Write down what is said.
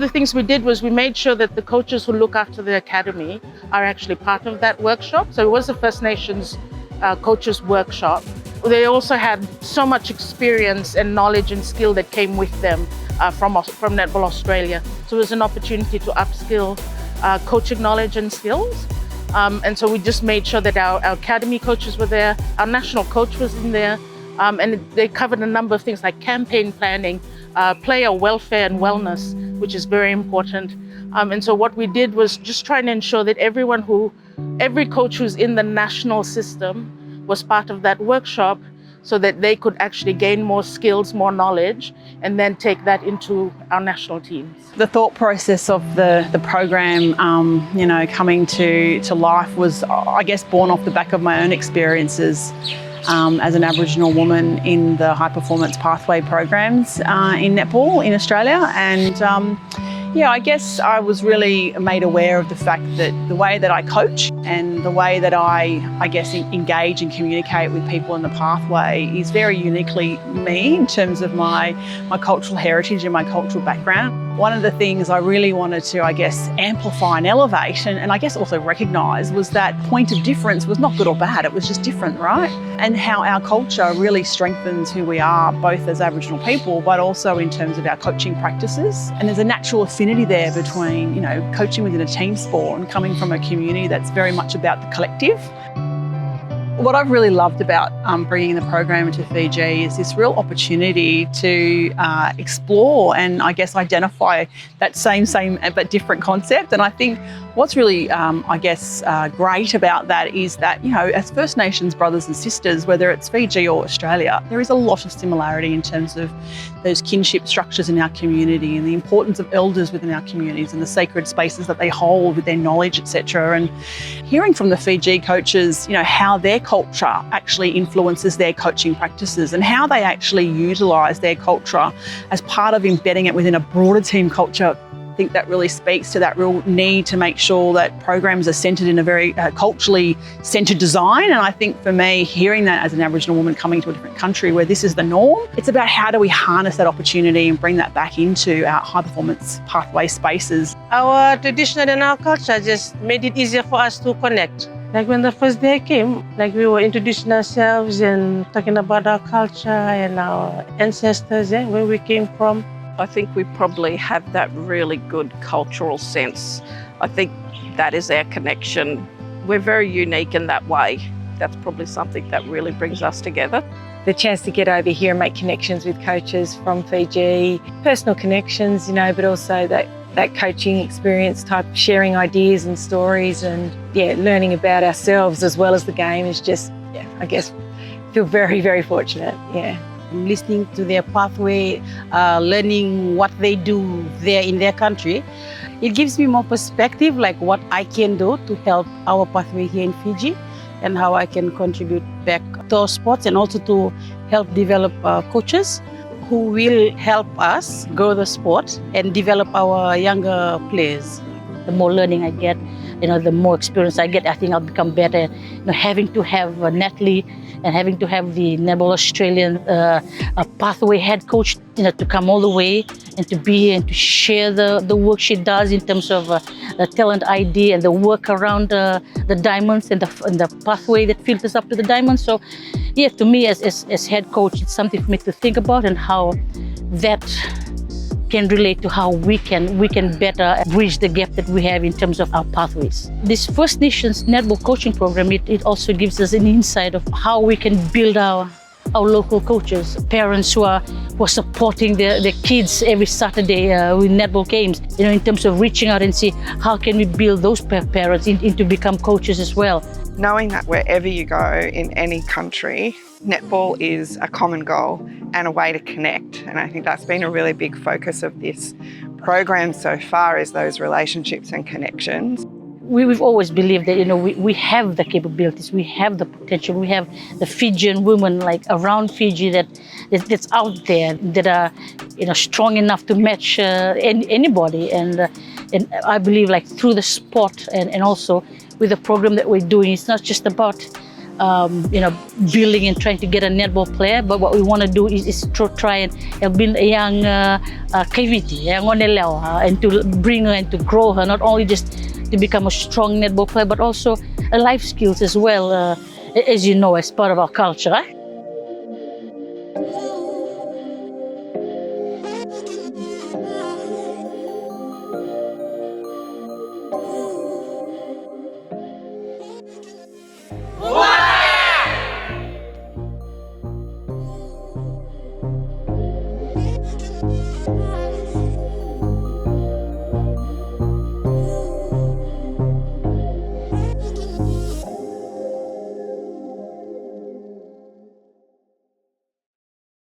the things we did was we made sure that the coaches who look after the academy are actually part of that workshop. So it was a First Nations coaches workshop. They also had so much experience and knowledge and skill that came with them from Netball Australia. So it was an opportunity to upskill coaching knowledge and skills. And so we just made sure that our academy coaches were there, our national coach was in there, and they covered a number of things like campaign planning, player welfare and wellness, which is very important. And so what we did was just trying to ensure that every coach who's in the national system was part of that workshop so that they could actually gain more skills, more knowledge, and then take that into our national teams. The thought process of the program, coming to life was, I guess, born off the back of my own experiences as an Aboriginal woman in the high performance pathway programs in netball in Australia. And I guess I was really made aware of the fact that the way that I coach and the way that I guess, engage and communicate with people in the pathway is very uniquely me in terms of my cultural heritage and my cultural background. One of the things I really wanted to, I guess, amplify and elevate and I guess also recognise was that point of difference was not good or bad, it was just different, right? And how our culture really strengthens who we are, both as Aboriginal people, but also in terms of our coaching practices. And there's a natural affinity there between, coaching within a team sport and coming from a community that's very much about the collective. What I've really loved about bringing the program into Fiji is this real opportunity to explore and I guess identify that same but different concept. And I think what's really, great about that is that, as First Nations brothers and sisters, whether it's Fiji or Australia, there is a lot of similarity in terms of those kinship structures in our community and the importance of elders within our communities and the sacred spaces that they hold with their knowledge, etc. And hearing from the Fiji coaches, how their culture actually influences their coaching practices and how they actually utilise their culture as part of embedding it within a broader team culture. I think that really speaks to that real need to make sure that programs are centred in a very culturally centred design. And I think for me, hearing that as an Aboriginal woman coming to a different country where this is the norm, it's about how do we harness that opportunity and bring that back into our high performance pathway spaces. Our tradition and our culture just made it easier for us to connect. Like when the first day came, we were introducing ourselves and talking about our culture and our ancestors, where we came from. I think we probably have that really good cultural sense. I think that is our connection. We're very unique in that way. That's probably something that really brings us together. The chance to get over here and make connections with coaches from Fiji, personal connections, but also that coaching experience type, sharing ideas and stories and learning about ourselves as well as the game is just, I guess, feel very, very fortunate, Listening to their pathway, learning what they do there in their country, it gives me more perspective, like what I can do to help our pathway here in Fiji and how I can contribute back to our sports and also to help develop coaches who will help us grow the sport and develop our younger players. The more learning I get, the more experience I get, I think I'll become better. Having to have Natalie and having to have the Netball Australian pathway head coach, to come all the way and to be here and to share the work she does in terms of the talent ID and the work around the diamonds and the pathway that filters up to the diamonds. So, to me as head coach, it's something for me to think about and how that can relate to how we can better bridge the gap that we have in terms of our pathways. This First Nations Netball coaching program, it also gives us an insight of how we can build our local coaches, parents who are supporting their kids every Saturday with netball games, in terms of reaching out and see how can we build those parents into become coaches as well. Knowing that wherever you go in any country, netball is a common goal and a way to connect. And I think that's been a really big focus of this program so far, is those relationships and connections. We've always believed that, we have the capabilities, we have the potential, we have the Fijian women around Fiji that's out there that are, strong enough to match anybody. And I believe through the sport and also with the program that we're doing, it's not just about building and trying to get a netball player. But what we want to do is to try and build a young KVT, and to bring her and to grow her, not only just to become a strong netball player, but also life skills as well, as you know, as part of our culture.